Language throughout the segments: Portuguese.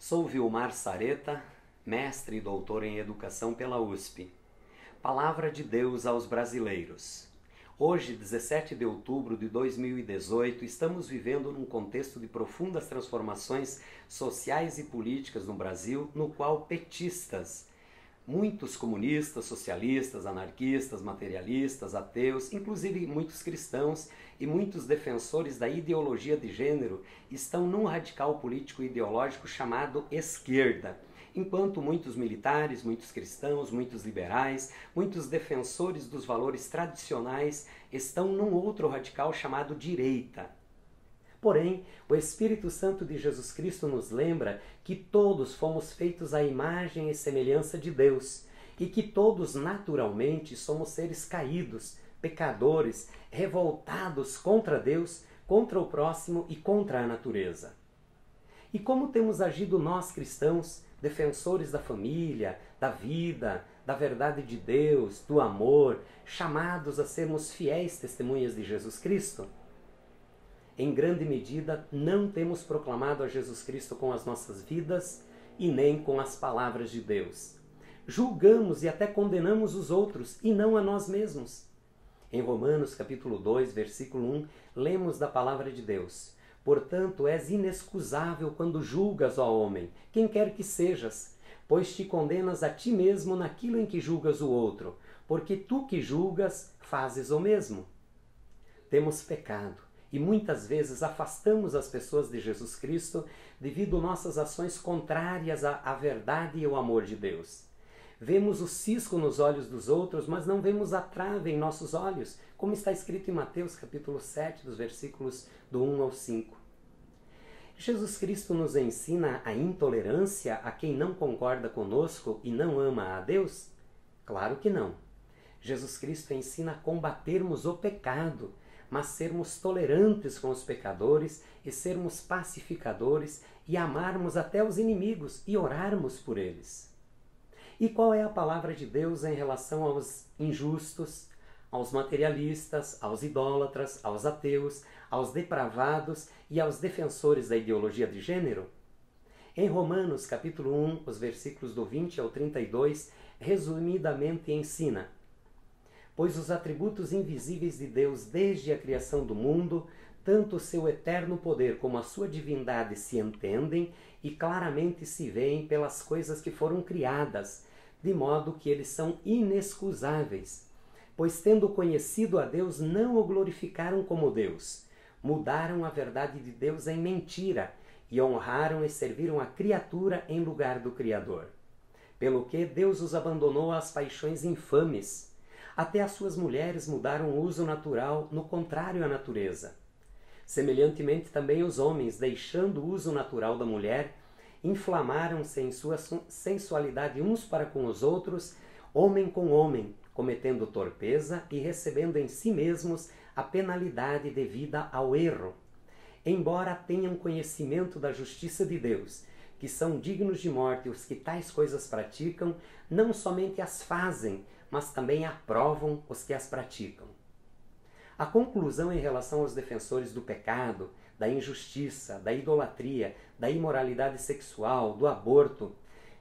Sou Vilmar Sareta, mestre e doutor em Educação pela USP. Palavra de Deus aos brasileiros. Hoje, 17 de outubro de 2018, estamos vivendo num contexto de profundas transformações sociais e políticas no Brasil, no qual petistas, muitos comunistas, socialistas, anarquistas, materialistas, ateus, inclusive muitos cristãos e muitos defensores da ideologia de gênero estão num radical político e ideológico chamado esquerda, enquanto muitos militares, muitos cristãos, muitos liberais, muitos defensores dos valores tradicionais estão num outro radical chamado direita. Porém, o Espírito Santo de Jesus Cristo nos lembra que todos fomos feitos à imagem e semelhança de Deus e que todos naturalmente somos seres caídos, pecadores, revoltados contra Deus, contra o próximo e contra a natureza. E como temos agido nós cristãos, defensores da família, da vida, da verdade de Deus, do amor, chamados a sermos fiéis testemunhas de Jesus Cristo? Em grande medida, não temos proclamado a Jesus Cristo com as nossas vidas e nem com as palavras de Deus. Julgamos e até condenamos os outros e não a nós mesmos. Em Romanos capítulo 2, versículo 1, lemos da palavra de Deus: Portanto, és inexcusável quando julgas, ó homem, quem quer que sejas, pois te condenas a ti mesmo naquilo em que julgas o outro, porque tu que julgas, fazes o mesmo. Temos pecado. E muitas vezes afastamos as pessoas de Jesus Cristo devido a nossas ações contrárias à verdade e ao amor de Deus. Vemos o cisco nos olhos dos outros, mas não vemos a trave em nossos olhos, como está escrito em Mateus capítulo 7, dos versículos do 1 ao 5. Jesus Cristo nos ensina a intolerância a quem não concorda conosco e não ama a Deus? Claro que não. Jesus Cristo ensina a combatermos o pecado, mas sermos tolerantes com os pecadores e sermos pacificadores e amarmos até os inimigos e orarmos por eles. E qual é a palavra de Deus em relação aos injustos, aos materialistas, aos idólatras, aos ateus, aos depravados e aos defensores da ideologia de gênero? Em Romanos capítulo 1, os versículos do 20 ao 32, resumidamente ensina: Pois os atributos invisíveis de Deus desde a criação do mundo, tanto o seu eterno poder como a sua divindade se entendem e claramente se veem pelas coisas que foram criadas, de modo que eles são inexcusáveis. Pois tendo conhecido a Deus, não o glorificaram como Deus, mudaram a verdade de Deus em mentira e honraram e serviram a criatura em lugar do Criador. Pelo que Deus os abandonou às paixões infames. Até as suas mulheres mudaram o uso natural no contrário à natureza. Semelhantemente também os homens, deixando o uso natural da mulher, inflamaram-se em sua sensualidade uns para com os outros, homem com homem, cometendo torpeza e recebendo em si mesmos a penalidade devida ao erro. Embora tenham conhecimento da justiça de Deus, que são dignos de morte os que tais coisas praticam, não somente as fazem, mas também aprovam os que as praticam. A conclusão em relação aos defensores do pecado, da injustiça, da idolatria, da imoralidade sexual, do aborto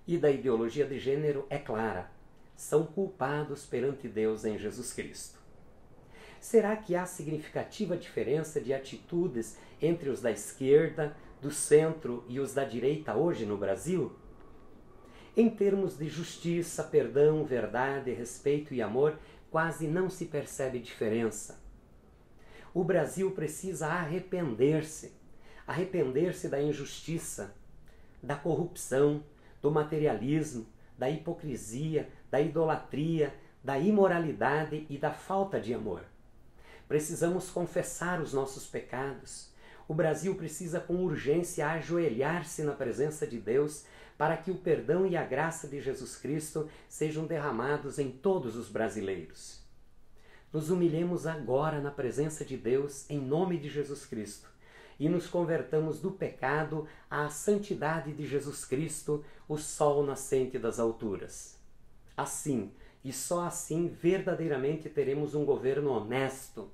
e da ideologia de gênero é clara: são culpados perante Deus em Jesus Cristo. Será que há significativa diferença de atitudes entre os da esquerda, do centro e os da direita hoje no Brasil? Em termos de justiça, perdão, verdade, respeito e amor, quase não se percebe diferença. O Brasil precisa arrepender-se da injustiça, da corrupção, do materialismo, da hipocrisia, da idolatria, da imoralidade e da falta de amor. Precisamos confessar os nossos pecados. O Brasil precisa com urgência ajoelhar-se na presença de Deus para que o perdão e a graça de Jesus Cristo sejam derramados em todos os brasileiros. Nos humilhemos agora na presença de Deus em nome de Jesus Cristo e nos convertamos do pecado à santidade de Jesus Cristo, o sol nascente das alturas. Assim, e só assim, verdadeiramente teremos um governo honesto,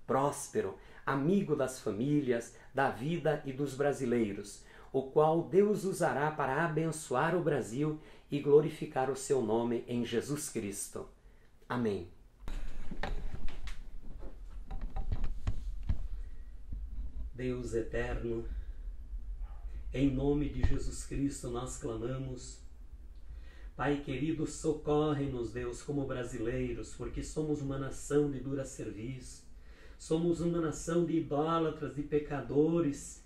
próspero, amigo das famílias, da vida e dos brasileiros, o qual Deus usará para abençoar o Brasil e glorificar o seu nome em Jesus Cristo. Amém. Deus eterno, em nome de Jesus Cristo nós clamamos. Pai querido, socorre-nos, Deus, como brasileiros, porque somos uma nação de dura serviço, somos uma nação de idólatras, de pecadores,